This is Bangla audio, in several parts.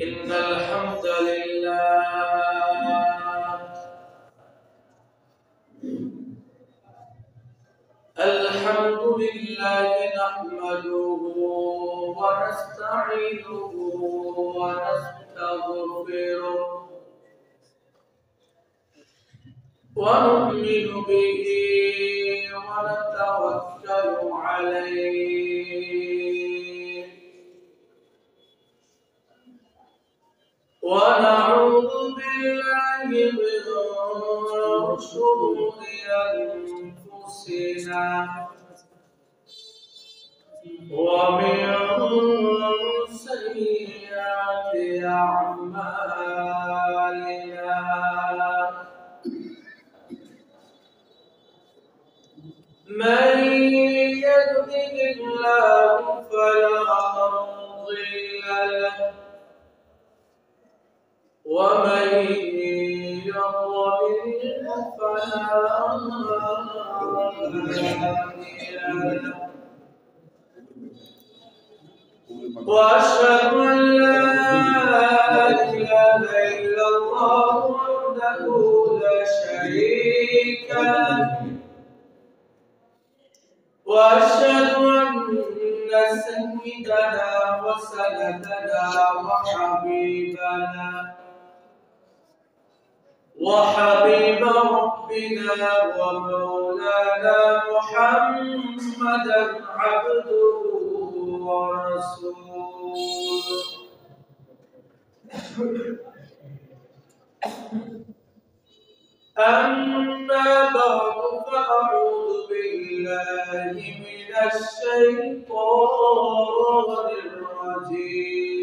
إن الحمد لله نحمده ونستعينه ونستغفره ونؤمن به ونتوكل عليه ونعوذ بالله من شرور أنفسنا ومن سيئات أعمالنا من يهده الله فلا مضل له ومن يضلل فلا هادي له وأشهد أن لا إله إلا الله وحده لا شريك له وأشهد أن سيدنا وسندنا وحبيب ربنا ومولانا محمدا عبده ورسوله أما بعد فأعوذ بالله من الشيطان الرجيم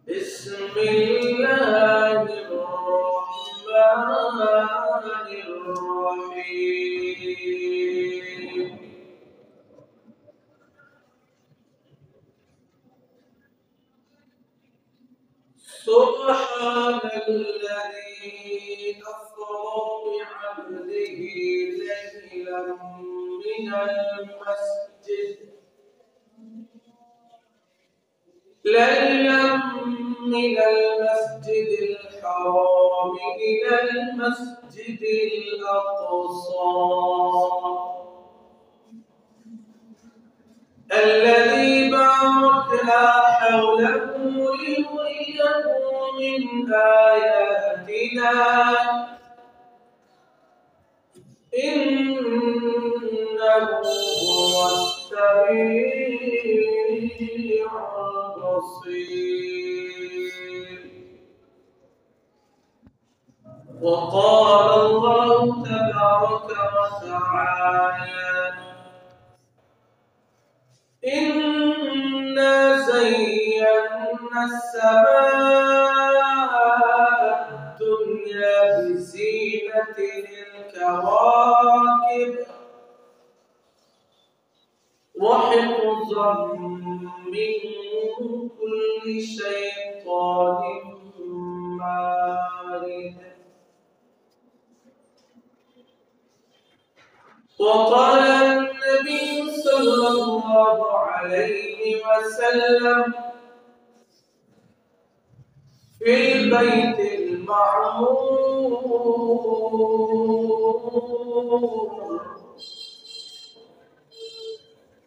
بسم الله الرحمن الرحيم سبحان الذي أسرى بعبده ليلا من المسجد الحرام إلى المسجد الأقصى الذي باركنا حوله لنريه من آياتنا إنه هو السميع البصير. وقال الله تبارك وتعالى إنا زينا السماء الدنيا بزينة الكواكب وحفظا من كل شيطان مارد. وقال النبي صلى الله عليه وسلم في البيت المعمور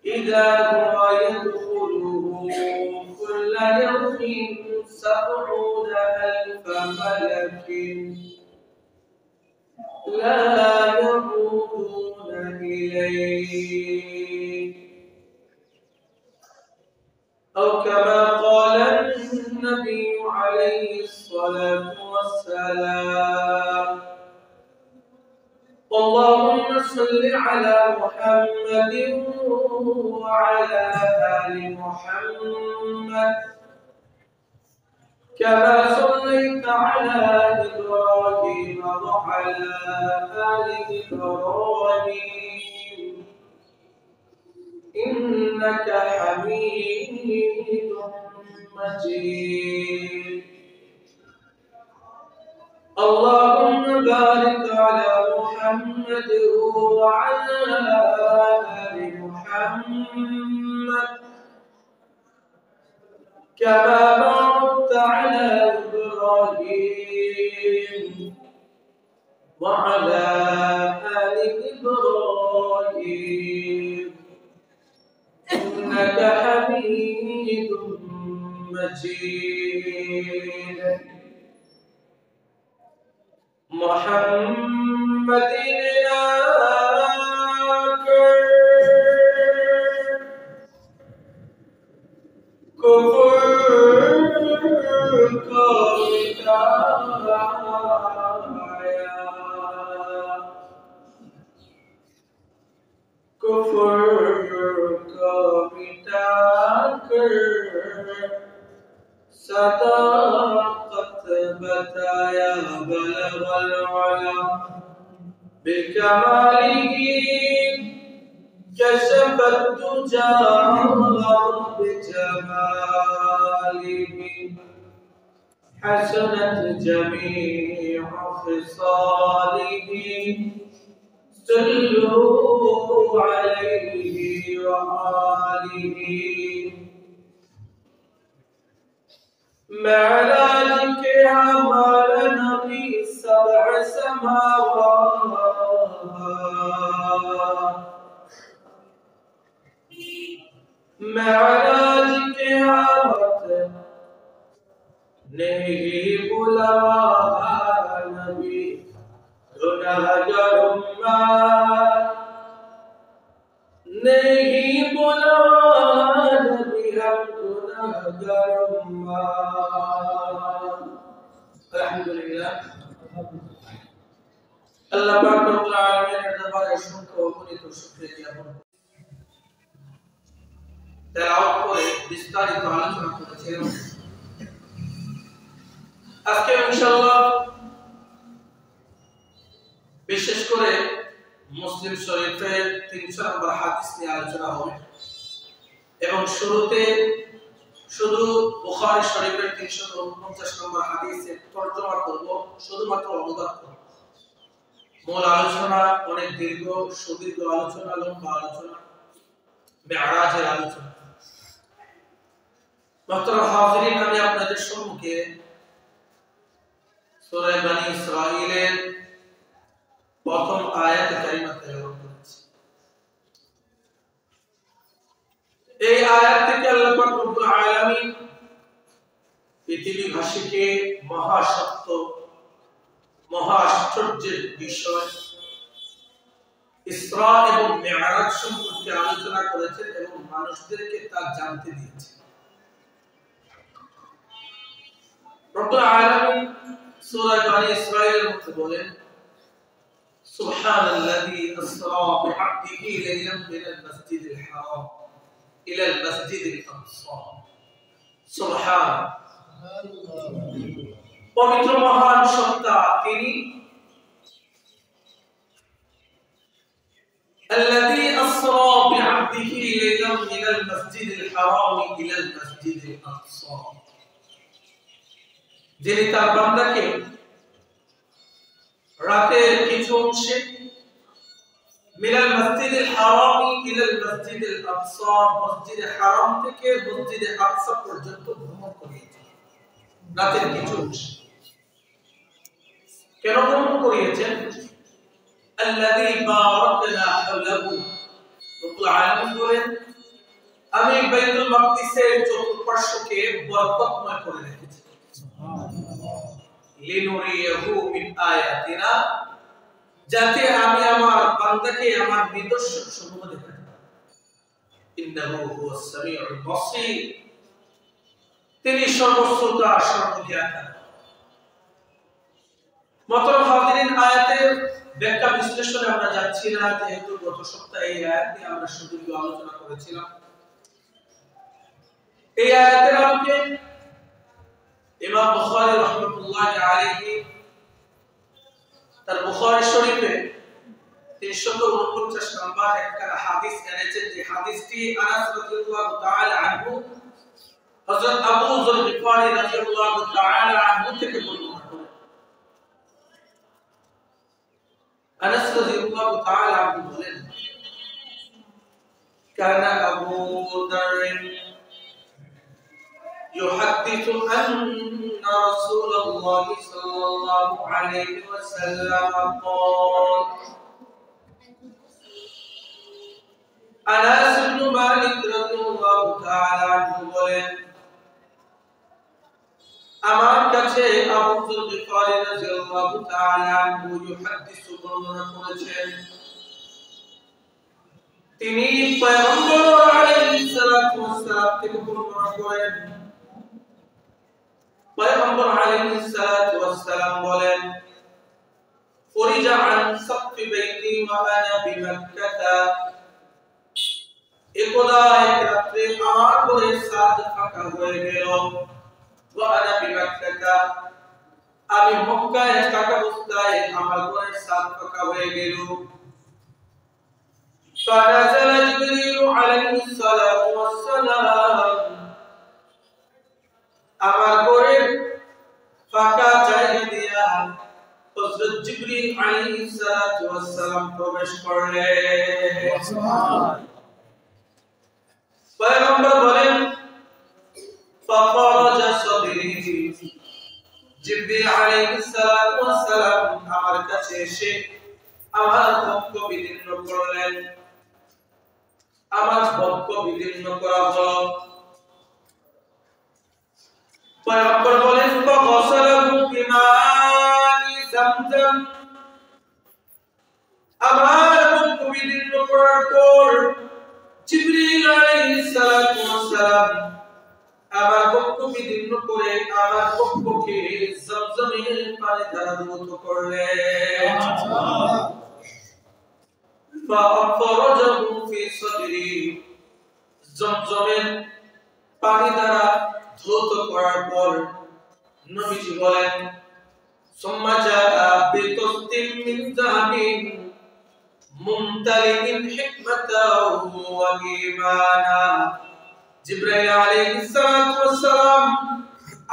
إذا هو يدخله كل يوم 70,000 ملك لا يموتون إليه أو كما قال النبي عليه الصلاة والسلام. اللهم صل على محمد وعلى آل محمد كما صليت على إبراهيم وعلى آل إبراهيم إنك حميد مجيد. اللهم بارك على محمد وعلى آل محمد كما باركت على إبراهيم وعلى آل إبراهيم إنك حميد مجيد. محمد كفر का मिटाकर सदाकत बताया बलगल वाला बिकमालिही कशफत तुजा बिजमालिही हसनत जमीअ खिसालिही सल्लु अलैहि व आलिही। मेराज के हमारा नबी सबअ समावात, मेराज के हाथ नहीं बुलावा नबी गुनहगार उम्मत, नहीं बुलावा नबी हम गुनहगार उम्मत। अल्हम्दुलिल्लाह अल्लाह पाक रब्बुल आलमीনের দরবারে অসংখ্য অগণিত শুকরিয়া জ্ঞাপন তেলাওয়াত করে বিস্তারিত আলোচনা করেছিলাম। আজকে ইনশাআল্লাহ বিশেষ করে মুসলিম শরীফের 300 নম্বর হাদিস নিয়ে আলোচনা হবে এবং শুরুতে শুধু বুখারী শরীফের 349 নম্বর হাদিসের তরজমা করব, শুধুমাত্র অনুবাদ করব। মূল আলোচনা অনেক দীর্ঘ, সুদীর্ঘ আলোচনা, লম্বা আলোচনা, মেরাজের আলোচনা। মোহতারাম হাজিরিন, আমি আপনাদের সম্মুখে সূরা বনী ইসরাঈলের প্রথম আয়াত কারিমা তেলাওয়াত করেছি। এই আয়াত থেকে আল্লাহ পাক রব্বুল আলামিন পৃথিবীবাসীকে মহাসত্য, মহাশ্চর্যের বিষয় ইসরা এবং মেরাজ সম্পর্কে আলোচনা করেছেন এবং মানুষদেরকে তা জানতে দিয়েছেন। রব্বুল আলামিন সূরা বনী ইসরাঈলের মধ্যে বলেন, সুবহানাল্লাযী আসরা বিআবদিহি লাইলান মিনাল মাসজিদিল হারাম ইলাল মাসজিদিল আকসা। সুবহানাল্লাহ, পবিত্র মহান সত্তা তিনি, الذي أسرى بعبده ليلا من المسجد الحرام إلى المسجد الأقصى, যিনি তার বান্দাকে রাতের কিছু অংশে মিনাল মসজিদুল হারাম ইলাল মসজিদুল আকসা, মসজিদে হারাম থেকে মসজিদে আকসা পর্যন্ত ভ্রমণ করিয়েছেন। রাতের কিছু অংশে কেন ভ্রমণ করিয়েছেন? আল্লাযী বারাকনা হাওলাহু, রব্বুল আলামিন বলেন, আমি বাইতুল মাকদিসের চতুর্পার্শ্বকে বরকতময় করে রেখেছি। লিনুরিয়াহু মিন আয়াতিনা, যাতে আমি আমার বান্দাকে আমার নিদর্শন সমূহ দেখাই। ইন্নাহু হুয়াস সামিউল বাসীর, তিনি সর্বশ্রোতা সর্বজ্ঞাতা। মোহতারাম হাজিরিন, আয়াতের ব্যাখ্যা বিশ্লেষণে আমরা যাচ্ছি না, যেহেতু গত সপ্তাহে এই আয়াত নিয়ে আমরা সুদীর্ঘ আলোচনা করেছিলাম। এই আয়াতের আলোকে ইমাম বুখারী রাহমাতুল্লাহি আলাইহি তার বুখারী শরীফে 349 নম্বর একটা হাদিস এনেছেন, যে হাদিসটি আনাস রাদিয়াল্লাহু তাআলা আনহু, হযরত আবু যর গিফারী রাদিয়াল্লাহু তাআলা আনহু থেকে বর্ণনা করেন। আনাস রাদিয়াল্লাহু তাআলা আনহু বলেন, কানা আবু যর يحدث أن رسول الله صلى الله عليه وسلم قال أنس بن مالك رضي الله تعالى عنه বলেন আমার কাছে আবু যুর গিফারি রাদিয়াল্লাহু তাআলা আনহু ইউহাদ্দিসু বর্ণনা করেছেন তিনি পয়গম্বর আলাইহিস সালাতু ওয়াস সালাম থেকে বর্ণনা করেন পয়গম্বর আলাইহিস সালাতু ওয়াস সালাম বলেন ফরিজা আন সাফি বাইতি ওয়া আনা বিমাক্কাতা একদা এক রাতে আমার ঘরের ছাদ ফাঁকা হয়ে গেল ওয়া আনা বিমাক্কাতা আমি মক্কায় থাকা অবস্থায় আমার ঘরের ছাদ ফাঁকা হয়ে গেল فنزل جبريل عليه الصلاة والسلام আমার ঘরের ফাঁকা জায়গা দিয়া হযরত জিবরিল আলাইহিস সালাতু ওয়াস সালাম প্রবেশ করলেন সুবহানাল্লাহ পয়গম্বর বলেন ফাফরাজা সাদরি জিবরিল আলাইহিস সালাতু ওয়াস সালাম আমার কাছে এসে আমার বক্ষ বিদীর্ণ করলেন আমার বক্ষ বিদীর্ণ করা হলো পয়গম্বর বলেন ফাগসালাহু বিমা'i জামজাম আমার বক্ষ বিদীর্ণ করার পর জিবরিল আলাইহিস সালাতু ওয়াস সালাম আমার বক্ষ বিদীর্ণ করে আমার বক্ষকে জামজামের পানি দ্বারা ধৌত করলেন ফাফরাজাহু ফি সাদরি জামজামের পানি দ্বারা ধৌত করার পর নবীজি বলেন সুম্মা জাআ বিতস্তিম মিন যাহাবিন মুমতালিন হিকমাতাহু ওয়া ঈমানা জিবরাইল আলাইহিস সালাতু ওয়াস সালাম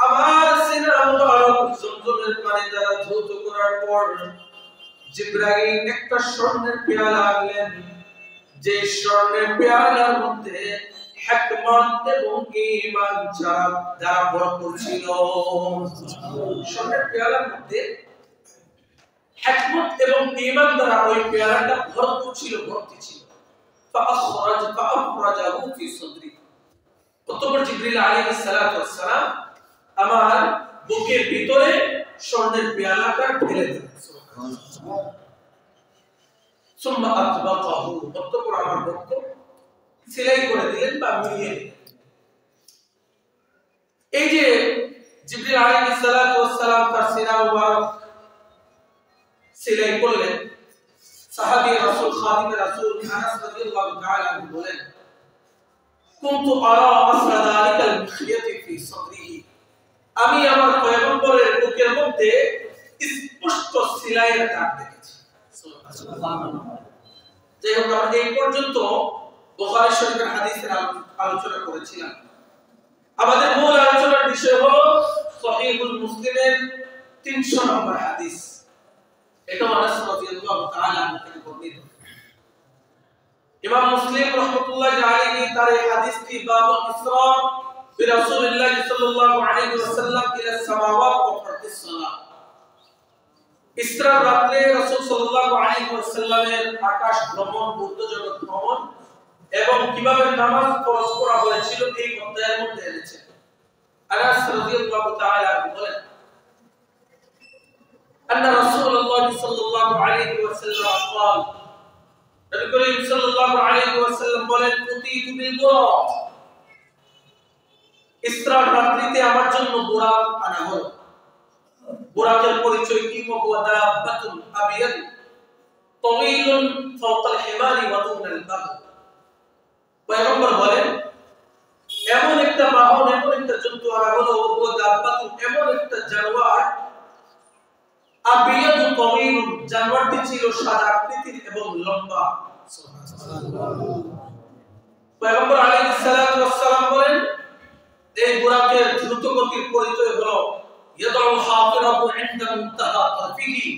আমার সিনা মুবারক জমজমের পানি দ্বারা ধৌত করার পর জিবরাইল একটা স্বর্ণের পেয়ালা আনলেন যে স্বর্ণের পেয়ালার মধ্যে হিকমত এবং ঈমান দ্বারা ভরপুর ছিল স্বর্ণের পেয়ালার মধ্যে হিকমত এবং ঈমান দ্বারা ওই পেয়ালাটা ভরপুর ছিল ভর্তি ছিল ফাআখরাজাহু ফি সাদরি অতঃপর জিবরিল আলাইহিস সালাতু ওয়াস সালাম আমার বুকের ভিতরে স্বর্ণের পেয়ালাটা ঢেলে দিলেন সুবহানাল্লাহ সুম্মা আতবাকাহু অতঃপর আমার বক্ষ সেলাই করে দিলেন বা মিলিয়ে দিলেন এই যে জিবরিল আলাইহিস সালাতু ওয়াস সালাম তার সিনা মুবারক সেলাই করলেন সাহাবী রাসূল খাদিম রাসূল আনাস রাদিয়াল্লাহু তাআলা আনহু বলেন কুনতু আরা আসরা যালিকাল মুখিয়াতি ফি সাদরিহি আমি আমার পয়গম্বরের বুকের মধ্যে স্পষ্ট সেলাইয়ের দাগ দেখেছি সুবহানাল্লাহ যাই হোক আমরা এই পর্যন্ত বুখারী শরীফের হাদিসের আলোচনা করেছিলাম আমাদের মূল আলোচনার বিষয় হলো সহিহুল মুসলিমের 300 নম্বর হাদিস এটা আনাস রাদিয়াল্লাহু তাআলা আনহু থেকে বর্ণিত ইমাম মুসলিম রাহমাতুল্লাহি আলাইহি তার এই হাদিসটি বাবুল ইসরা বিরাসূলিল্লাহ সাল্লাল্লাহু আলাইহি ওয়াসাল্লাম ইলা সামাওয়াত ওয়া ফারদিস সালাত ইসরা রাতে রাসূল সাল্লাল্লাহু আলাইহি ওয়াসাল্লামের আকাশ ভ্রমণ বুদ্ধজগৎ ভ্রমণ এবং কিভাবে নামাজ ফরজ করা হয়েছিল এই অধ্যায়ের মধ্যে এনেছে আনাস রাদিয়াল্লাহু তাআলা বলেন أن رسول الله صلى الله عليه وسلم قال নবী করিম সাল্লাল্লাহু আলাইহি ওয়াসাল্লাম বলেন উতিতু বিল বুরাক ইসরা রাত্রিতে আমার জন্য বুরাক আনা হলো বুরাকের পরিচয় কি ওয়া দাব্বাতুন আবিয়াদ তাওয়ীলুন ফাওকা আল হিমারি ওয়া দুনা আল বাগল পয়গম্বর বলেন এমন একটা বাহন এমন একটা জন্তু আনা হলো ওয়া দাব্বাতুন এমন একটা জানোয়ার আবিয়াদ তাওয়ীল জানোয়ারটি ছিল সাদা আকৃতির এবং লম্বা সুবহানাল্লাহ পয়গম্বর আলাইহিস সালাতু ওয়াস সালাম বলেন এই বুরাকের দ্রুত গতির পরিচয় হলো ইয়াদুল হাফিরাতু ইনদা মুনতাহা তারফিহি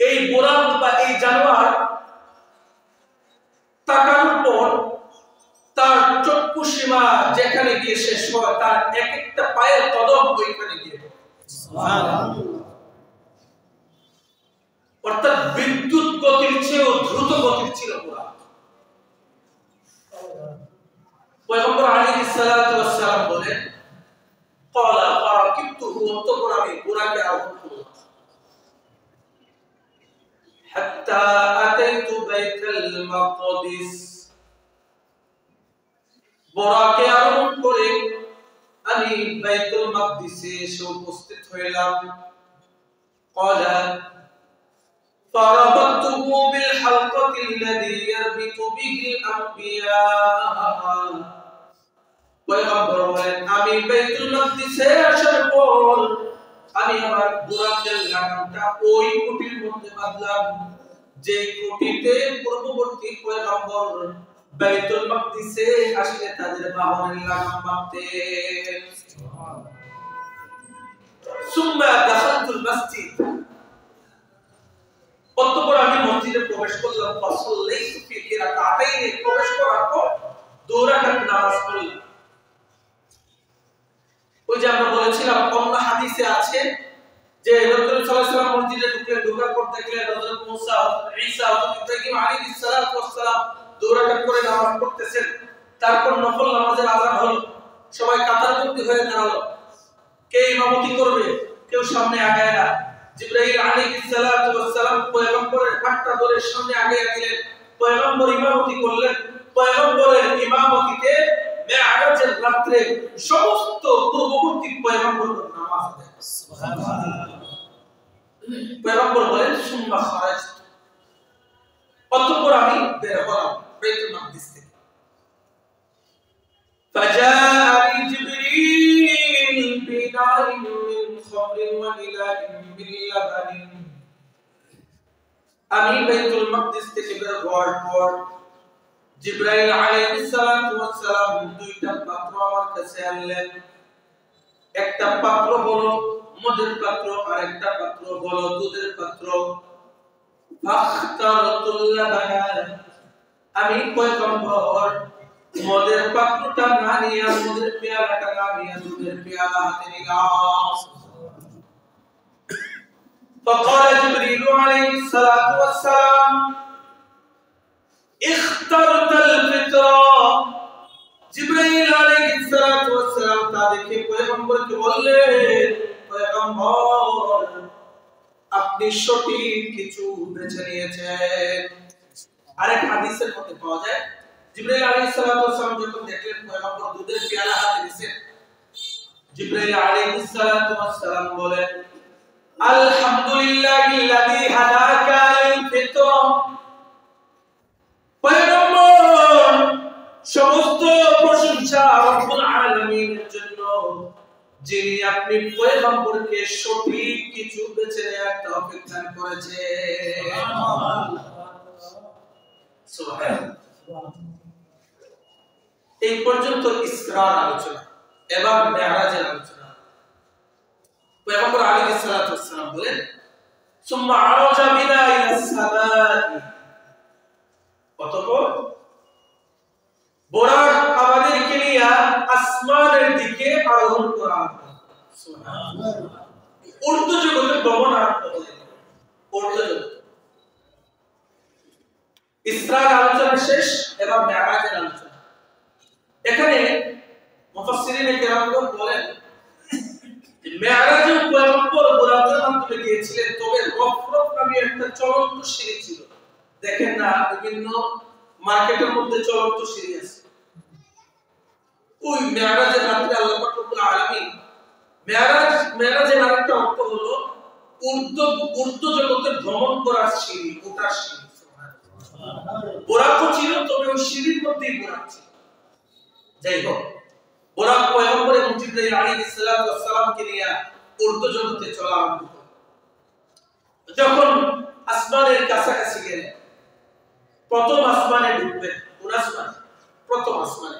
এই বুরাক বা এই জানোয়ার তাকানোর পর তার চক্ষু সীমা যেখানে গিয়ে শেষ হয় তার এক একটা পায়ের কদম ওইখানে গিয়ে সুবহানাল্লাহ। অর্থাৎ বিদ্যুৎ গতির চেয়েও দ্রুত গতির ছিল কোরআন। পয়গম্বর আলাইহিস সালাতু ওয়াস সালাম বলেন ক্বালা ফারাকিবতুহু, অতঃপর আমি বুরাকে আরোহণ করলাম, হাত্তা আতাইতু বাইতুল মাকদিস, বুরাকে আরোহণ করে আমি বাইতুল মাকদিসে এসে উপস্থিত হইলাম। ক্বালা فربطته بالحلقة الذي يربط به الأنبياء, পয়গম্বর বলেন আমি বাইতুল মাকদিসে আসার পর আমি আমার বুরাকের লাগামটা ওই খুঁটির মধ্যে বাঁধলাম যে খুঁটিতে পূর্ববর্তী পয়গম্বর বাইতুল মাকদিসে আসলে তাদের বাহনের লাগাম বাঁধতেন। সুম্মা দাখালতুল মসজিদ, অতঃপর আমি মসজিদে প্রবেশ করলাম। ফাসাল্লাইতু ফি রাকাতাইন, প্রবেশ করার পর দুই রাকাত নামাজ পড়লাম। ওই যে আমরা বলেছিলাম অন্য হাদিসে আছে যে রাসূল সাল্লাল্লাহু আলাইহি ওয়াসাল্লাম মসজিদে ঢোকার পর দেখলেন হযরত মুসা, ঈসা, হযরত ইব্রাহিম আলাইহিস সালাতু ওয়াস সালাম দুই রাকাত করে নামাজ পড়তেছেন। তারপর নফল নামাজের আযান হলো, সবাই কাতারবন্দি হয়ে দাঁড়ালো। কে ইমামতি করবে? কেউ সামনে আগায় না। জিবরাইল আলাইহিস সালাতু ওয়াস সালাম পয়গম্বরের হাতটা ধরে সামনে আগায় দিলেন। পয়গম্বর ইমামতি করলেন। পয়গম্বরের ইমামতিতে মেরাজের রাতে সমস্ত পূর্ববর্তী পয়গম্বরদের নামাজ আদায় করে। সুবহানাল্লাহ। পয়গম্বর বলেন সুম্মা খারাজতু, অতঃপর আমি বের হলাম বাইতুল মাকদিস থেকে। ফাজাআনি জিবরিল বিনাইন মিন খামরিন ওয়া ইলাইন মিন লাবানিন, আমি বাইতুল মাকদিস থেকে বের হওয়ার পর জিবরাইল আলাইহিস সালাতু ওয়াস সালাম দুইটা পাত্র আমার কাছে আনলেন। একটা পাত্র হলো মদের পাত্র আর একটা পাত্র হলো দুধের পাত্র। ফাখতারাতুল লাবানা, আমি পয়গম্বর মদের পাত্রটা না নিয়ে মদের পেয়ালাটা না নিয়ে দুধের পেয়ালা হাতে নিলাম। فقال جبريل عليه الصلاة والسلام اخترت الفطرة, জিবরাইল আলাইহিস সালাতু ওয়াস সালাম তা দেখে পয়গম্বরকে বললেন পয়গম্বর আপনি সঠিক কিছু বেছে নিয়েছেন। আরেক হাদিসের মধ্যে পাওয়া যায় জিবরাইল আলাইহিস সালাতু ওয়াস সালাম যখন দেখলেন পয়গম্বর দুধের পেয়ালা হাতে নিয়েছেন, জিবরাইল আলাইহিস সালাতু ওয়াস সালাম বলেন আলহামদুলিল্লাহিল্লাযী হাদাকা লিল ফিতরা, পয়গম্বর সমস্ত প্রশংসা রব্বুল আলামিনের জন্য যিনি আপনি পয়গম্বরকে সঠিক কিছু বেছে নেওয়ার তৌফিক দান করেছেন। সুবহানাল্লাহ। এই পর্যন্ত ইসরার আলোচনা, এবার মেরাজের আলোচনা। পয়গম্বর আলাইহিস সালাতু ওয়াস সালাম বলেন সুম্মা আরাজা বিনা ইলাস সামাই, অতঃপর বোরাক আমাদেরকে নিয়ে আসমানের দিকে আরোহণ করা হলো। সুবহানাল্লাহ। উর্দু জগতে ভ্রমণ আরম্ভ হলো। উর্দু জগৎ ইসরার আলোচনা শেষ, এবার মেরাজের আলোচনা। এখানে মুফাসসিরিনে কেরামগণ বলেন মেরাজে পয়গম্বর বুরাকের মাধ্যমে গিয়েছিলেন, তবে রফরফ নামে একটা চলন্ত সিঁড়ি ছিল। দেখেন না বিভিন্ন মার্কেটের মধ্যে চলন্ত সিঁড়ি আছে। ওই মেরাজের রাতে আল্লাহ পাক রব্বুল আলামিন মেরাজের আরেকটা অর্থ হলো উর্দু জগতে ভ্রমণ করার সিঁড়ি, ওঠার সিঁড়ি। বুরাকও ছিল, তবে ওই সিঁড়ির মধ্যেই বুরাক ছিল। যাই হোক, বুরাক পয়গম্বর এবং জিবরাইল আলাইহিস সালাতু ওয়াস সালামকে নিয়ে উর্দু জগতে চলা আরম্ভ করল। যখন আসমানের কাছাকাছি গেলেন, প্রথম আসমানে ঢুকবেন। কোন আসমানে? প্রথম আসমানে।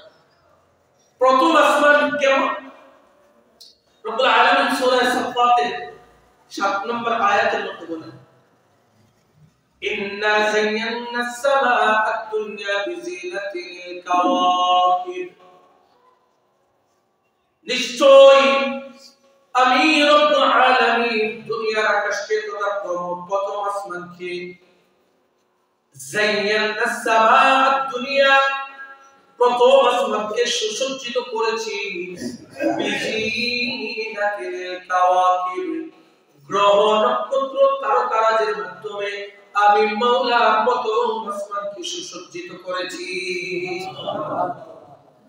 প্রথম আসমান কেমন? রব্বুল আলামিন সূরা সাফফাতে 7 নম্বর আয়াতের মধ্যে বলেন ইন্না যায়্যানা আস-সামাআ আদ-দুনিয়া বিজিনাতিল কাওয়াকিব, নিশ্চয় আমি রব্বুল আলামিন দুনিয়ার আকাশকে তথা প্রথম আসমানকে যায়্যানা আস-সামাআ আদ-দুনিয়া প্রথম আসমানকে সুসজ্জিত করেছি বিজিনাতিল কাওয়াকিব, গ্রহ নক্ষত্র তারকারাজের মাধ্যমে আমি মাওলা প্রথম আসমানকে সুসজ্জিত করেছি।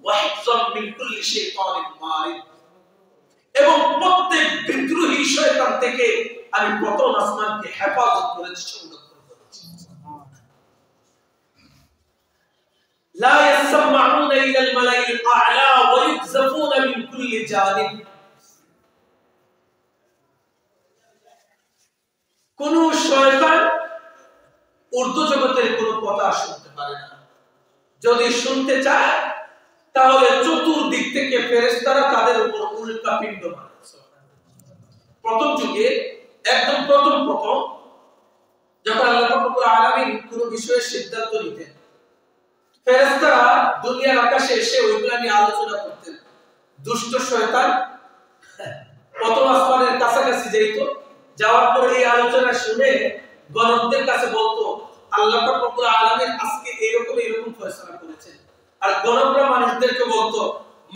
ওয়াহিফযাম মিন কুল্লি শাইতানিন মারিদ, এবং প্রত্যেক বিদ্রোহী শয়তান থেকে আমি প্রথম আসমানকে হেফাজত করেছি, সংরক্ষণ করেছি। লা ইয়াসমাউনা ইলাল মালাইল আ'লা ওয়া ইউকযাফুনা মিন কুল্লি জানিব, কোন শয়তান উর্দু জগতের কোন কথা শুনতে পারে না। যদি শুনতে চায় তাহলে চতুর্দিক থেকে ফেরেশতারা তাদের উপর উল্কা পিণ্ড মারে। প্রথম যুগে একদম প্রথম যখন আল্লাহ রাব্বুল আলামিন কোন বিষয়ে সিদ্ধান্ত নিতেন, ফেরেশতারা দুনিয়ার আকাশে এসে ওইগুলা নিয়ে আলোচনা করতেন। দুষ্ট শয়তান প্রথম আসমানের কাছাকাছি যেত, যাওয়ার পরে এই আলোচনা শুনে গণকদের কাছে বলতো আল্লাহ রাব্বুল আলামিন আজকে এরকম ফয়সালা করেছেন। আর গণকরা মানুষদেরকে বলতো,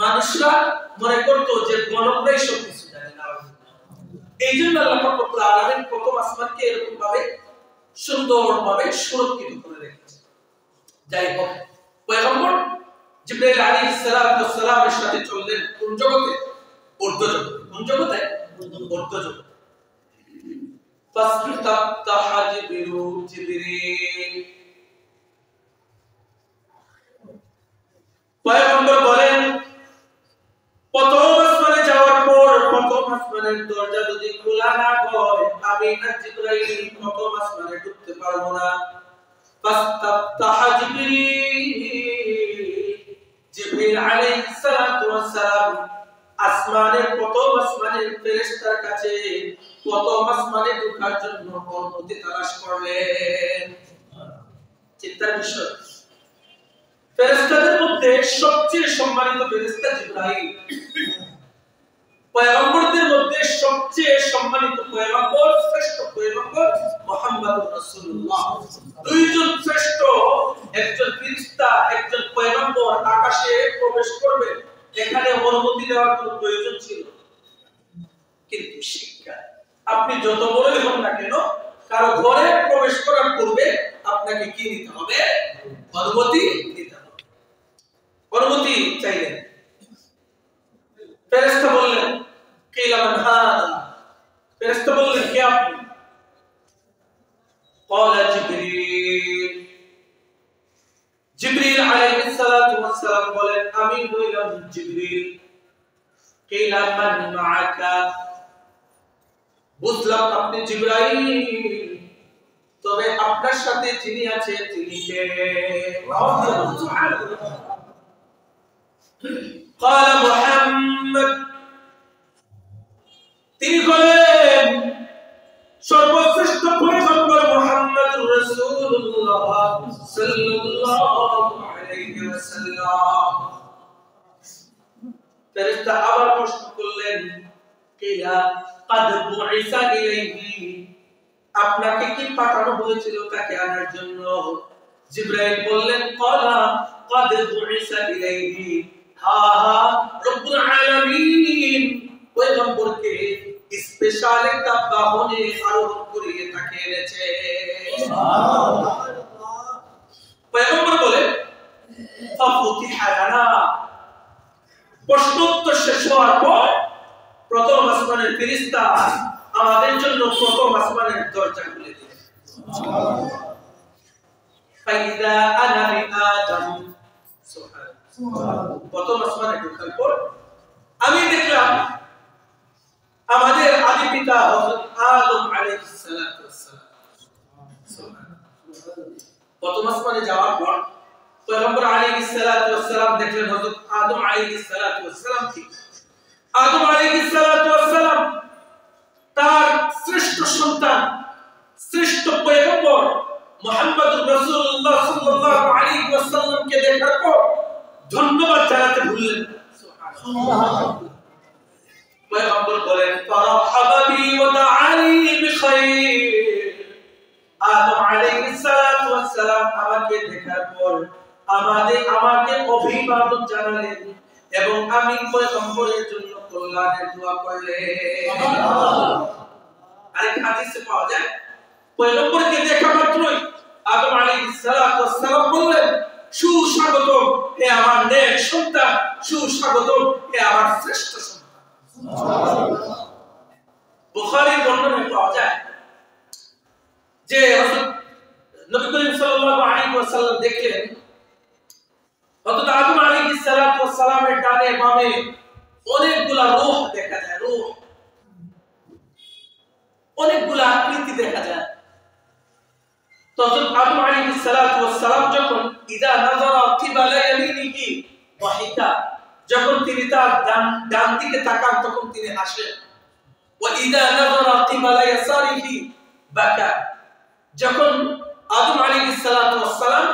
মানুষরা মনে করতো যে গণকরাই সব কিছু জানে না। এই জন্য আল্লাহ রাব্বুল আলামিন প্রথম আসমানকে এরকম ভাবে সুন্দরভাবে সুরক্ষিত করে রেখেছে। যাই হোক, পয়গম্বর জিবরাইল আলাইহিস সালামের সাথে চললেন কোন জগতে? উর্দু জগতে। কোন জগতে? উর্দু জগতে। ফাসতাফতাহা জিবরিল, পয়গম্বর বলেন প্রথম আসমানে যাওয়ার পর প্রথম আসমানের দরজা যদি খোলা না হয় আমি আর জিবরাইল প্রথম আসমানে ঢুকতে পারবো না। ফাসতাফতাহা জিবরিল আলাইহিস সালাতু ওয়াস সালাম আসমানের প্রথম আসমানের ফেরেশতার কাছে প্রথম আসমানে ঢোকার জন্য অনুমতি তালাশ করলেন। চিন্তার বিষয়, ফেরেশতাদের মধ্যে সবচেয়ে সম্মানিত ফেরেশতা জিবরাইল, পয়গম্বরদের মধ্যে সবচেয়ে সম্মানিত পয়গম্বর, শ্রেষ্ঠ পয়গম্বর মুহাম্মদুর রাসূলুল্লাহ। দুইজন শ্রেষ্ঠ, একজন ফেরেশতা একজন পয়গম্বর আকাশে প্রবেশ করবে, এখানে অনুমতি দেওয়ার কোনো প্রয়োজন ছিল? কিন্তু শিক্ষা, আপনি যত বড়ই হন না কেন কারো ঘরে প্রবেশ করার পূর্বে আপনাকে কি নিতে হবে? অনুমতি নিতে হবে। অনুমতি চাইলেন। ফেরেশতা বললেন কিলা মান হাদা, ফেরেশতা বললেন কে আপনি? ক্বালা জিবরিল, জিবরিল আলাইহিস সালাতু ওয়াস সালাম বলেন আমি হইলাম জিবরিল। কিলা মান মাআকা, বুঝলাম আপনি জিবরাইল, তবে আপনার সাথে যিনি আছে তিনি কে? قال محمد, তিনি বলেন সর্বশ্রেষ্ঠ পয়গম্বর মুহাম্মদুর রাসূলুল্লাহ সাল্লাল্লাহু আলাইহি ওয়াসাল্লাম। ফেরেশতা আবার প্রশ্ন করলেন কিলা قد بعث ইলাইহি, আপনাকে কি পাঠানো হয়েছিল তাকে আনার জন্য? জিবরাইল বললেন ক্বালা قد بعث ইলাইহি, হ্যাঁ রব্বুল আলামিন পয়গম্বরকে স্পেশাল একটা বাহনে আরোহণ করিয়ে তাকে এনেছে। সুবহানাল্লাহ। পয়গম্বর বলেন ফাফুতিহা লানা, প্রশ্নোত্তর শেষ হওয়ার পর প্রথম আসমানের ফেরেশতা আমাদের জন্য প্রথম আসমানের দরজা খুলে দিলেন। সুবহানাল্লাহ। ফাইদা আনা বিআদম, সুবহানাল্লাহ। প্রথম আসমানে ঢোকার পর আমি দেখলাম আমাদের আদি পিতা হযরত আদম আলাইহিস সালাতু ওয়াস সালাম। সুবহানাল্লাহ। প্রথম আসমানে যাওয়ার পর পয়গম্বর আলাইহিস সালাতু ওয়াস সালাম দেখলেন হযরত আদম আলাইহিস সালাতু ওয়াস সালাম কি? আদম আলাইহিস সালাতু ওয়াস সালাম তার শ্রেষ্ঠ সন্তান, শ্রেষ্ঠ পয়গম্বর মুহাম্মদুর রাসূলুল্লাহ সাল্লাল্লাহু আলাইহি ওয়াসাল্লামকে দেখার পর ধন্যবাদ জানাতে ভুললেন না। সুবহানাল্লাহ। পয়গম্বর বলেন ফারাহাবা বি ওয়া দাআনি বিখাইর। আদম আলাইহিস সালাতু ওয়াস সালাম আমাকে দেখার পর আমাকে অভিবাদন জানালেন এবং আমি পয়গম্বরের জন্য কল্যাণের দোয়া করলেন। আরেক হাদিসে পাওয়া যায় পয়গম্বরকে দেখা মাত্রই আদম আলাইহিস সালাতু ওয়াস সালাম বললেন সুস্বাগতম হে আমার নেক সন্তান, সুস্বাগতম হে আমার শ্রেষ্ঠ সন্তান। সুবহানাল্লাহ। বুখারীর বর্ণনায় পাওয়া যায় যে হযরত নবী করিম সাল্লাল্লাহু আলাইহি ওয়াসাল্লাম দেখলেন হযরত আদম আলাইহিস সালাতু ওয়াস সালামের ডানে বামে অনেকগুলা রূহ দেখা যায়, রূহ, অনেকগুলা আকৃতি দেখা যায়। তো হযরত আদম আলাইহিস সালাতু ওয়াস সালাম যখন ইদা নাযারা কিবালা ইয়ামিনিহি ওয়াহিদা, যখন তিনি তার ডান দিকে তাকান তখন তিনি হাসেন। ওয়া ইদা নাযারা কিবালা ইয়াসারিহি বাকা, যখন আদম আলাইহিস সালাতু ওয়াস সালাম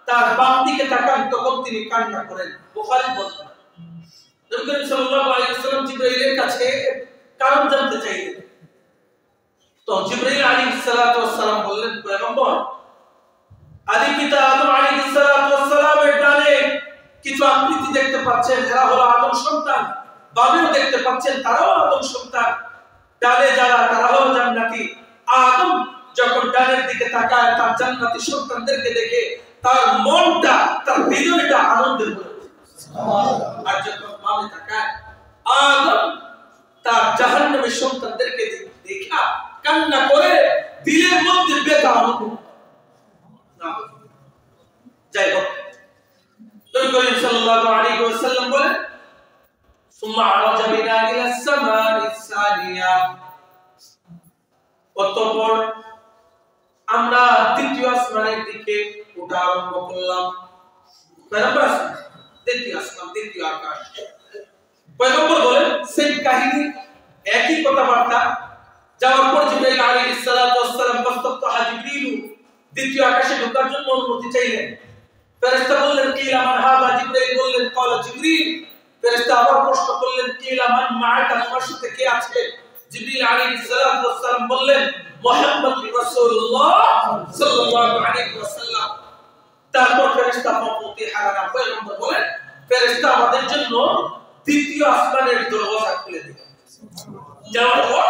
তার বাম দিকে তাকান তখন তিনি কান্না করেন। বুখারী বলেন নবী করিম সাল্লাল্লাহু আলাইহি ওয়াসাল্লাম জিবরাইলের কাছে কারণ জানতে চাইলেন। তো জিবরাইল আলাইহিস সালাতু ওয়াস সালাম বললেন পয়গম্বর আদি পিতা আদম আলাইহিস সালাতু ওয়াস সালামের ডানে কিছু আকৃতি দেখতে পাচ্ছেন, এরা হলো আদম সন্তান, বামেও দেখতে পাচ্ছেন তারাও আদম সন্তান, ডানে যারা তারা হলো জান্নাতি। আদম যখন ডানের দিকে তাকায় তার জান্নাতি সন্তানদেরকে দেখে তার মনটা, তার হৃদয়টা আনন্দে ভরে ওঠে। সুবহানাল্লাহ। আর যখন বামে তাকায় আদম তার জাহান্নামী সন্তানদেরকে দেখা কান্না করে দিলের মধ্যে ব্যথা অনুভব। যাই হোক নবী করিম সাল্লাল্লাহু আলাইহি ওয়াসাল্লাম বলেন সুম্মা আরাজা বিনা ইলা সামাইস সানিয়া, অতঃপর আমরা দ্বিতীয় আসমানের দিকে ওঠা আরম্ভ করলাম। পয়গম্বর দ্বিতীয় আসমান, দ্বিতীয় আকাশ। পয়গম্বর বলেন সেই কাহিনী, একই কথাবার্তা। যাওয়ার পর জিবরাইল আলাইহিস সালাতু ওয়াস সালাম ফাস্তাফতাহা জিবরিল, দ্বিতীয় আকাশে ঢোকার জন্য অনুমতি চাইলেন। ফেরেশতা বললেন কিলা মান হাযা, জিবরাইল বললেন ক্বালা জিবরিল। ফেরেশতা আবার প্রশ্ন করলেন কিলা মান মাআকা, তোমার সাথে কে আছে? জিবরিল আলাইহিস সালাতু ওয়াস সালাম বললেন মুহাম্মদুর রাসূলুল্লাহ সাল্লাল্লাহু আলাইহি ওয়াসাল্লাম। তারপর ফেরেশতা ফাতিহা লানা, পয়গম্বর বলেন ফেরেশতা আমাদের জন্য দ্বিতীয় আসমানের দরওয়াজা খুলে দিলেন। যাওয়ার পর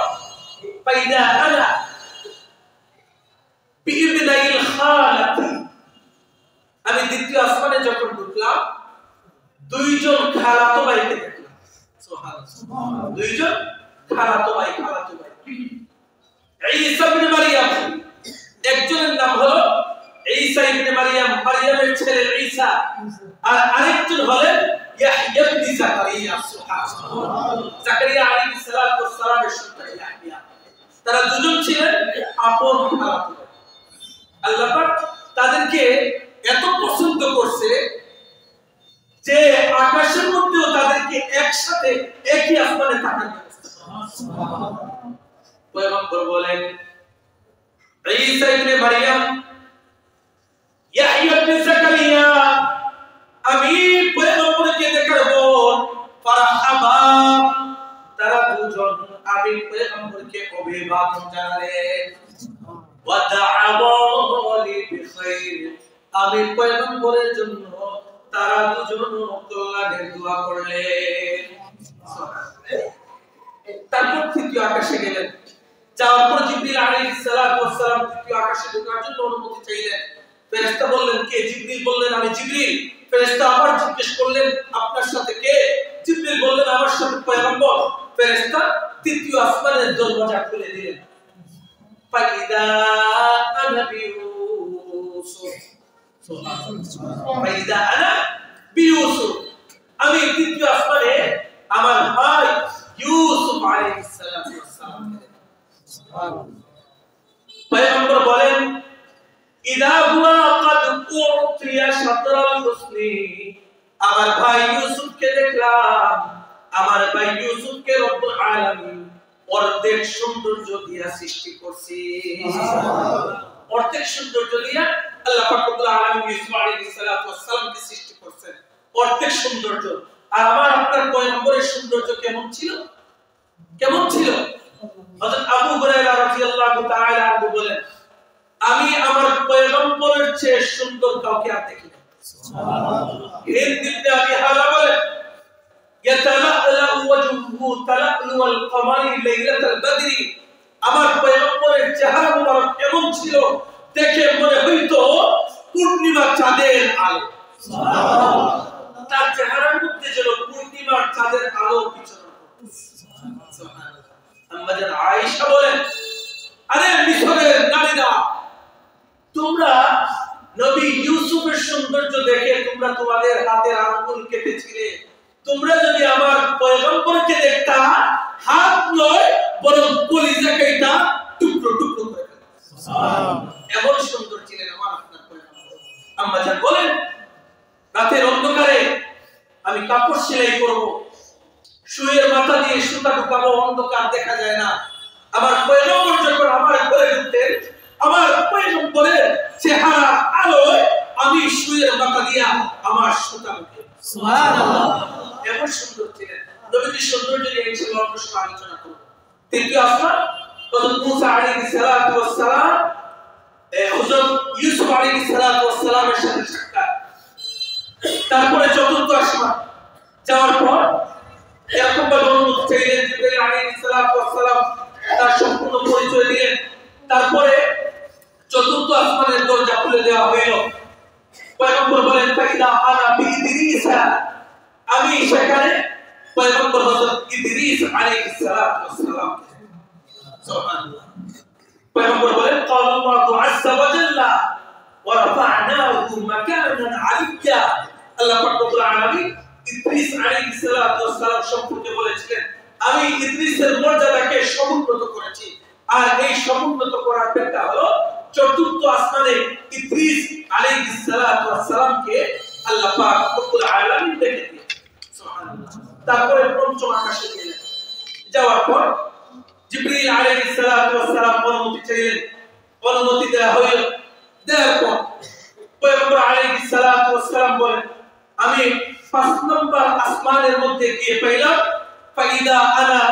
ফাইদা আনা বিইবনাইল খালাতি, আমি দ্বিতীয় আসমানে যখন ঢুকলাম দুইজন খালাতো ভাইকে দেখলাম। সুবহানাল্লাহ। দুইজন খালাতো ভাই, খালাতো ভাই। ঈসা ইবনে মারইয়াম, একজনের নাম হলো ঈসা ইবনে মারইয়াম, মারইয়ামের ছেলে ঈসা, আর আরেকজন হলেন ইয়াহইয়া ইবনে যাকারিয়া। সুবহানাল্লাহ। যাকারিয়া আলাইহিস সালাতু ওয়াস সালামের সন্তান ইয়াহইয়া। তারা দুজন ছিলেন আপন খালাতো ভাই। আল্লাহ পাক তাদেরকে এত পছন্দ করছে যে আকাশের মধ্যেও তাদেরকে একসাথে একই আসমানে থাকার ব্যবস্থা। সুবহানাল্লাহ। পয়গম্বর বলেন ঈসা ইবনে মারইয়াম, ইয়াহইয়া ইবনে যাকারিয়া, আমি পয়গম্বরকে দেখার পর ফারহাবা, তারা দুজন আমি পয়গম্বরকে অভিবাদন জানালেন। ওয়া দা'আলি বিখাইর, আমি পয়গম্বরের জন্য তারা দুজন কল্যাণের দোয়া করলেন। তারপর তৃতীয় আকাশে গেলেন। যাওয়ার পর জিবরিল আলাইহিস সালাতু ওয়াস সালাম তৃতীয় আকাশে ঢোকার জন্য অনুমতি চাইলেন। ফেরেশতা বললেন কে? জিবরিল বললেন আমি জিবরিল। ফেরেশতা আবার জিজ্ঞেস করলেন আপনার সাথে কে? জিবরিল বললেন আমার সাথে পয়গম্বর। ফেরেশতা তৃতীয় আসমানের দরজা খুলে দিলেন। ফাইদা আনা বিউসুফ, ফাইদা আনা বিউসুফ, আমি তৃতীয় আসমানে আমার ভাই ইউসুফ আলাইহিস সালাতু ওয়াস সালাম। সুবহানাল্লাহ। পয়গম্বর বলেন ইদা হুয়া ক্বাদ উতিয়া শাতরাল হুসনি, আমার ভাই ইউসুফকে দেখলাম, আমার ভাই ইউসুফকে রব্বুল আলামিন অর্ধেক সৌন্দর্য দিয়া সৃষ্টি করছি। অর্ধেক সৌন্দর্য দিয়ে আল্লাহ পাক রব্বুল আলামিন ইউসুফ আলাইহিস সালাতু ওয়াস সালামকে সৃষ্টি করেছেন অর্ধেক সৌন্দর্য। আর আমার আপনার পয়গম্বরের সৌন্দর্য কেমন ছিল? কেমন ছিল? হযরত আবু হুরায়রা রাদিয়াল্লাহু তাআলা আনহু বলেন, আমি আমার পয়গম্বরের চেয়ে সুন্দর কাউকে আর দেখি না। সুবহানাল্লাহ। হিন্দ ইবনে আবি হালা বলেন, ইয়াতালাআলা ওয়াজহুহু তালাআলুল কমারি লাইলাতাল বদরি, আমার পয়গম্বরের চেহারা মুবারক এমন ছিল দেখে মনে হইতো পূর্ণিমা চাঁদের আলো। সুবহানাল্লাহ। তার চেহারার মধ্যে যেন পূর্ণিমার চাঁদের আলো বিচরণ করছে। সুবহানাল্লাহ। আম্মা জান আয়েশা বলেন, আরে মিশরের নারীরা, তোমরা নবী ইউসুফের সৌন্দর্য দেখে তোমরা তোমাদের হাতের আঙ্গুল কেটেছিলে, তোমরা যদি আমার পয়গম্বরকে দেখতা হাত নয় বরং কলিজা কেটে টুকরো টুকরো করে ফেলতা। সুবহানাল্লাহ। এমন সুন্দর ছিলেন আমার আপনার পয়গম্বর। আম্মা জান বলেন, রাতের অন্ধকারে আমি কাপড় সেলাই করব, শুয়ের মাথা দিয়ে সুতা ঢুকাবো, অন্ধকার দেখা যায় না। আমার পয়গম্বর যখন আমার ঘরে ঢুকতেন, আমার পয়গম্বরের চেহারা আলোয় আমি শুয়ের মাথা দিয়ে আমার সুতা ঢুকে। সুবহানাল্লাহ। এমন সুন্দর ছিলেন। নবীজির সৌন্দর্য নিয়ে ইনশাআল্লাহ আমরা সবাই আলোচনা করব। তৃতীয় আসমান হযরত মুসা আলাইহিস সালাতু ওয়াস সালাম হযরত ইউসুফ আলাইহিস সালাতু ওয়াস সালামের সাথে সাক্ষাৎ। তারপরে চতুর্থ আসমান যাওয়ার পর এরকম ভাবে অনুমতি চাইলেন, জিবরাইল আলাইহিস সালাতু ওয়াস সালাম তার সম্পূর্ণ পরিচয় দিলেন। তারপরে চতুর্থ আসমানের দরজা খুলে দেওয়া হইল। পয়গম্বর বলেন, ফাইদা আনা বিইদ্রিস, আমি সেখানে পয়গম্বর হযরত ইদ্রিস আলাইহিস সালাতু ওয়াস সালাম। সুবহানাল্লাহ। পয়গম্বর বলেন, ক্বাল আল্লাহু আযজা ওয়া জাল্লা ওয়া রাফা'নাহু মাকানান আলিয়্যা। আল্লাহ পাক রব্বুল আলামিন ইদ্রিস আলাইহিস সালাতু ওয়াস সালাম সম্পর্কে বলেছিলেন, আমি ইদ্রিসের মর্যাদাকে সমুন্নত করেছি। আর এই সমুন্নত করার ব্যাখ্যা হলো চতুর্থ আসমানে ইদ্রিস আলাইহিস সালাতু ওয়াস সালামকে আল্লাহ পাক রব্বুল আলামিন দেখে দিয়েছেন। সুবহানাল্লাহ। তারপরে পঞ্চম আকাশে গেলেন। যাওয়ার পর জিবরিল আলাইহিস সালাতু ওয়াস সালাম অনুমতি চাইলেন, অনুমতি দেওয়া হইল। দেওয়ার পর পয়গম্বর আলাইহিস সালাতু ওয়াস সালাম বলেন, আমি 5 নম্বর আসমানের মধ্যে গিয়ে পাইলাম ফাইদা আনা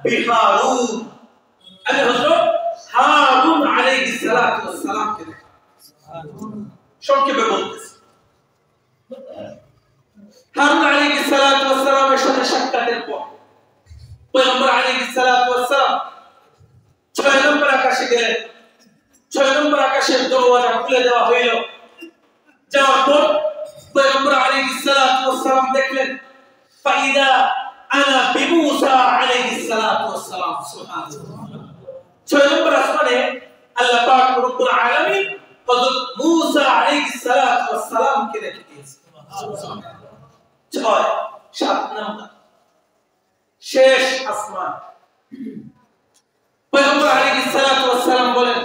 বিহারুন, আমি হযরত হারুন আলাইহিস সালাতু ওয়াস সালামকে দেখলাম। সংক্ষেপে বলতেছি, হারুন আলাইহিস সালাতু ওয়াস সালামের সাথে সাক্ষাতের পর পয়গম্বর আলাইহিস সালাতু ওয়াস সালাম 6 নম্বর আকাশে গেলেন। 6 নম্বর আকাশের দরওয়াজা খুলে দেওয়া হইল। যাওয়ার পর পয়গম্বর আলাইহিস সালাতু ওয়াস সালাম দেখলেন ফাইদা আনা বিমুসা আলাইহিস সালাতু ওয়াস সালাম। সুবহানাল্লাহ। 6 নম্বর আসমানে আল্লাহ পাক রব্বুল আলামিন হযরত মুসা আলাইহিস সালাতু ওয়াস সালামকে দেখে দিয়েছেন। সুবহানাল্লাহ। 6 7 নম্বর শেষ আসমান। পয়গম্বর আলাইহিস সালাতু ওয়াস সালাম বলেন,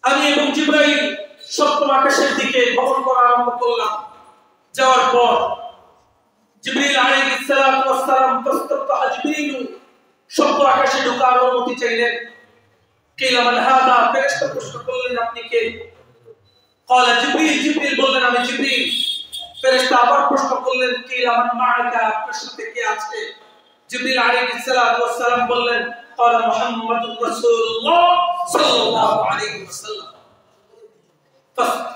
আমি এবং জিবরাইল সপ্তম আকাশের দিকে ভ্রমণ করা আরম্ভ করলাম। যাওয়ার পর জিবরিল আলাইহিস সালাতু ওয়াস সালাম প্রস্তাব জিবরিল সপ্তম আকাশে ঢোকার অনুমতি চাইলেন। কিলা মান হাদা, ফেরেশতা প্রশ্ন করলেন, আপনি কে? قال জিবরিল, জিবরিল বললেন, আমি জিবরিল। ফেরেশতা আবার প্রশ্ন করলেন, কিলা মান মাআকা, আপনার সাথে কে আছে? জিবরিল আলাইহিস সালাতু ওয়াস সালাম বললেন, قال মুহাম্মাদুর রাসূলুল্লাহ সাল্লাল্লাহু আলাইহি ওয়াসাল্লাম।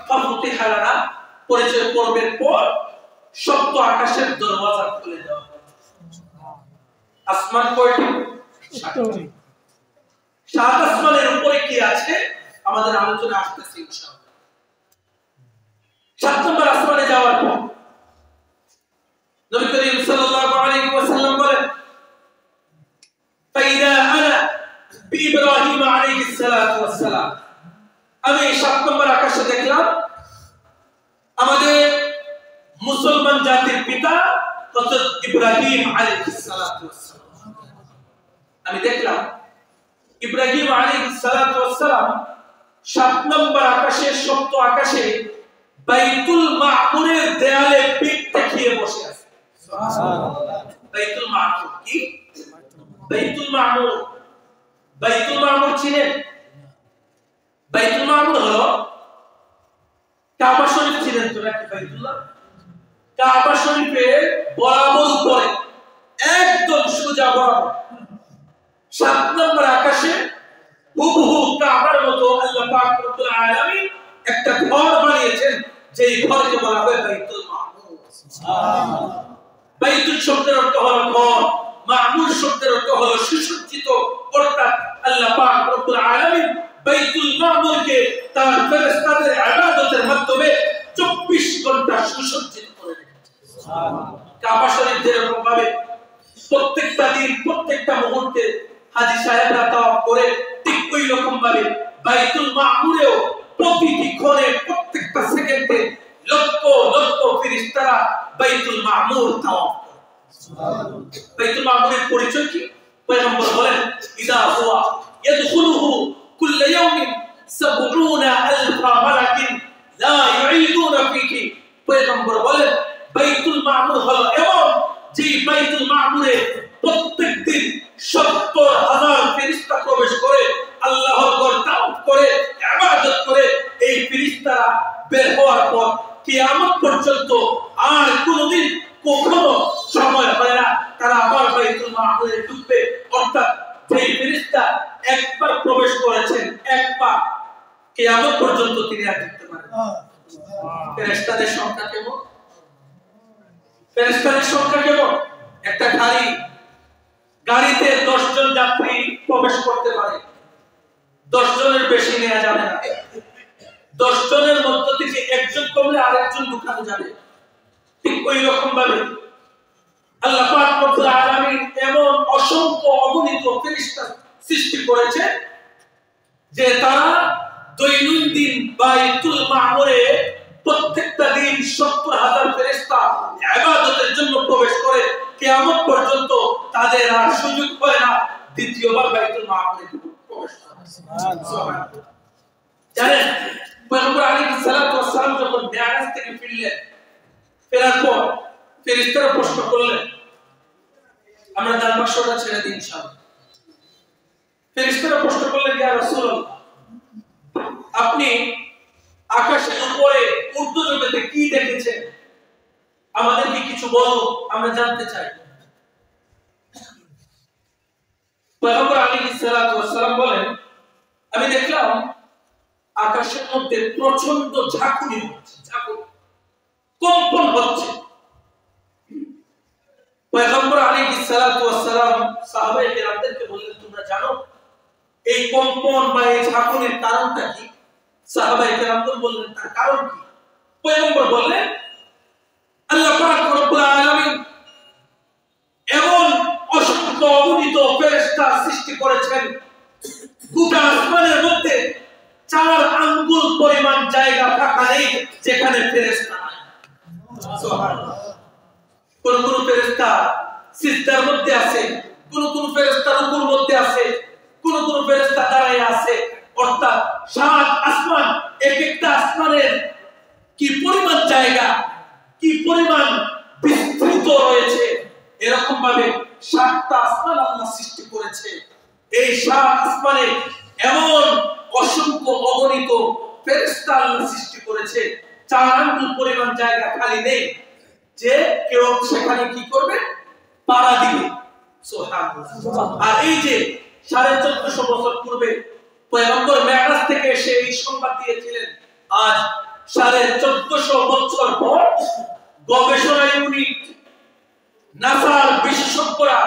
ফাফতিহা লানা, পরিচয় পর্বের পর সপ্ত আকাশের দরওয়াজা খুলে দেওয়া হলো। আসমান কয়টি? 7টি। 7 আসমানের উপরে কি আছে আমাদের আলোচনা আসতেছে ইনশাআল্লাহ। 7 নম্বর আসমানে যাওয়ার পর নবী করিম সাল্লাল্লাহু আলাইহি ওয়াসাল্লাম বলেন, ফাইদা আনা বিইব্রাহিম আলাইহিস সালাতু ওয়াস সালাম, আমি 7 নম্বর আকাশে দেখলাম আমাদের মুসলমান জাতির পিতা হযরত ইব্রাহিম আলাইহিস সালাতু ওয়াস সালাম। আমি দেখলাম ইব্রাহিম আলাইহিস সালাতু ওয়াস সালাম 7 নম্বর আকাশে, সপ্ত আকাশে বাইতুল মামুরের দেয়ালে পিঠ দেখিয়ে বসে আছে। সুবহানাল্লাহ। বাইতুল মামুর কি? বাইতুল মামুর, বাইতুল মামুর চিনেন? বাইতুল মামুর হলো কাবা শরীফ ছিলেন তো নাকি বাইতুল্লাহ, কাবা শরীফে বরাবর করে একদম সোজা বরাবর 7 নম্বর আকাশে হুবহু কাবার মতো আল্লাহ পাক রব্বুল আলামিন একটা ঘর বানিয়েছেন, যেই ঘরকে বলা হয় বাইতুল মামুর। সুবহানাল্লাহ। বাইতুল শব্দের অর্থ হলো ঘর, মামুর শব্দের অর্থ হলো সুসজ্জিত, অর্থাৎ আল্লাহ পাক রব্বুল আলামিন বাইতুল মামুরকে তার ফেরেশতাদের ইবাদতের মাধ্যমে 24 ঘন্টা সুসজ্জিত করে রেখেছেন। সুবহানাল্লাহ। কাবা শরীফ যেরকম ভাবে প্রত্যেকটা দিন প্রত্যেকটা মুহূর্তে হাজী সাহেবরা তাওয়াফ করে, ঠিক ওই রকম ভাবে বাইতুল মামুরেও প্রতিটি ক্ষণে প্রত্যেকটা সেকেন্ডে লক্ষ লক্ষ ফেরেশতারা বাইতুল মামুর তাওয়াফ করে। সুবহানাল্লাহ। বাইতুল মামুরের পরিচয় কি? পয়গম্বর বলেন, ইদা হুয়া ইয়াদখুলুহু কুল্লা ইয়াউমিন 70000 মালাকিন লা ইউঈদুনা ফীহি। পয়গম্বর বলেন, বাইতুল মামুর হলো এমন যে বাইতুল মামুরে প্রত্যেকদিন 70000 ফেরেশতা প্রবেশ করে, আল্লাহর ঘর তাওয়াফ করে, ইবাদত করে। এই ফেরেশতারা বের হওয়ার পর কিয়ামত পর্যন্ত আর কোনদিন কখনো সময় হয় না তারা আবার বাইতুল মামুরে ঢুকবে। অর্থাৎ যে ফেরেশতা একবার প্রবেশ করেছেন, একবার, কিয়ামত পর্যন্ত তিনি আর ঢুকতে পারবেন না। ফেরেশতাদের সংখ্যা কেমন? ফেরেশতাদের সংখ্যা কেমন? একটা গাড়িতে 10 জন যাত্রী প্রবেশ করতে পারে, 10 জনের বেশি নেওয়া যাবে না। 10 জনের মধ্য থেকে একজন কমলে আরেকজন ঢুকানো যাবে। ঠিক ওই রকম ভাবে আল্লাহ পাক রব্বুল আলামিন এমন অসংখ্য অগণিত ফেরেশতা সৃষ্টি করেছে যে তারা দৈনন্দিন বাইতুল মামুরে প্রত্যেকটা দিন 70000 ফেরেশতা ইবাদতের জন্য প্রবেশ করে। কিয়ামত পর্যন্ত তাদের আর সুযোগ হয় না দ্বিতীয়বার বাইতুল মামুরে প্রবেশ করার। সুবহানাল্লাহ। জানেন, পয়গম্বর আলাইহিস সালাতু ওয়াস সালাম যখন মিরাজ থেকে ফিরলেন, ফেরার পর ফেরেশতারা প্রশ্ন করলেন, আমরা তার বাক্সটা ছেড়ে দিই ইনশাআল্লাহ। ফেরেশতারা প্রশ্ন করলেন, ইয়া রাসূলুল্লাহ, আপনি আকাশের উপরে ঊর্ধ্ব জগতে কি দেখেছেন? আমাদের কি কিছু বলুন, আমরা জানতে চাই। পয়গম্বর আলাইহিস সালাতু ওয়াস সালাম বলেন, আমি দেখলাম আকাশের মধ্যে প্রচন্ড ঝাঁকুনি হচ্ছে, কম্পন হচ্ছে। পয়গম্বর আলাইহিস সালাতু ওয়াস সালাম সাহাবায়ে কেরামদেরকে বললেন, তোমরা জানো এই কম্পন বা এই ঝাঁকুনির কারণটা কি? সাহাবায়ে কেরামদের বললেন, তার কারণ কি? পয়গম্বর বললেন, আল্লাহ পাক রব্বুল আলামিন এমন অসংখ্য অগণিত ফেরেশতা সৃষ্টি করেছেন, গোটা আসমানের মধ্যে 4 আঙ্গুল পরিমাণ জায়গা ফাঁকা নেই যেখানে ফেরেশতা নাই। সুবহানাল্লাহ। কোন কোন ফেরেশতা সিজদার মধ্যে আছে, কোন কোন ফেরেশতা রুকুর মধ্যে আছে, কোন কোন ফেরেশতা দাঁড়ায় আছে। অর্থাৎ 7 আসমান, এক একটা আসমানের কি পরিমাণ জায়গা, কি পরিমাণ বিস্তৃত রয়েছে। এরকম ভাবে 7টা আসমান আল্লাহ সৃষ্টি করেছে। এই 7 আসমানে এমন অসংখ্য অগণিত ফেরেশতা আল্লাহ সৃষ্টি করেছে, 4 আঙ্গুল পরিমাণ জায়গা খালি নেই যে কেউ সেখানে কি করবে? পাড়া দিবে। সুবহানাল্লাহ। আর এই যে 1450 বছর পূর্বে পয়গম্বর মিরাজ থেকে এসে এই সংবাদ দিয়েছিলেন, আজ 1450 বছর পর গবেষণা ইউনিট নাসার বিশেষজ্ঞরা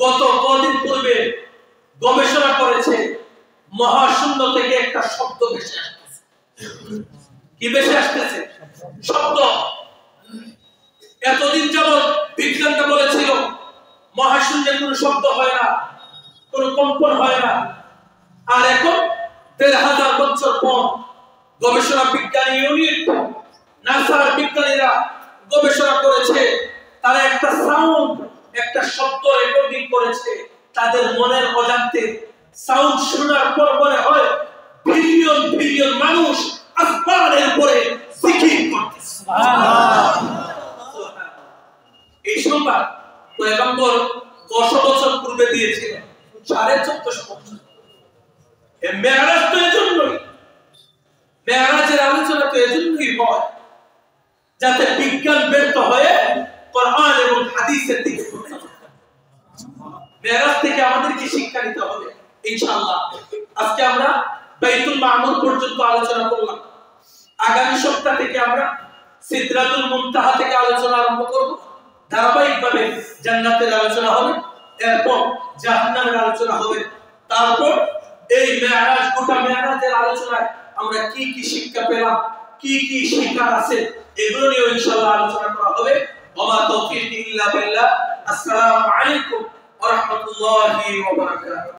গত কদিন পূর্বে গবেষণা করেছে, মহাশূন্য থেকে একটা শব্দ ভেসে আসতেছে। কি ভেসে আসতেছে? শব্দ। এতদিন যাবত বিজ্ঞানটা বলেছিল মহাশূন্যে কোনো শব্দ হয় না, কোনো কম্পন হয় না। আর এখন 1500 বছর পর গবেষণা বিজ্ঞানী ইউনিট নাসার বিজ্ঞানীরা গবেষণা করেছে, তারা একটা সাউন্ড, একটা শব্দ রেকর্ডিং করেছে। তাদের মনের অজান্তে সাউন্ড শোনার পর মনে হয় বিলিয়ন বিলিয়ন মানুষ আসমানের উপরে জিকির করতেছে। এই সংবাদ পয়গম্বর 10 বছর পূর্বে দিয়েছিলেন, 1450 বছর। এই মেরাজ তো এর জন্যই মেরাজের আলোচনা তো এজন্যই হয় যাতে বিজ্ঞান ব্যর্থ হয়ে কোরআন এবং হাদিসের দিকে মেরাজ থেকে আমাদের কি শিক্ষা নিতে হবে ইনশাআল্লাহ। আজকে আমরা বাইতুল মামুর পর্যন্ত আলোচনা করলাম, আগামী সপ্তাহ থেকে আমরা সিদরাতুল মুনতাহা থেকে আলোচনা আরম্ভ করব। ধারাবাহিকভাবে জান্নাতের আলোচনা হবে, এরপর জাহান্নামের আলোচনা হবে, তারপর এই মেরাজ, গোটা মেরাজের আলোচনায় আমরা কি কি শিক্ষা পেলাম, কি কি শিক্ষা আছে, এগুলো নিয়ে ইনশাআল্লাহ আলোচনা করা হবে। ওয়া তাওফীক ইল্লা বিল্লাহ। আসসালামু আলাইকুম ওয়া রাহমাতুল্লাহি ওয়া বারাকাতুহু।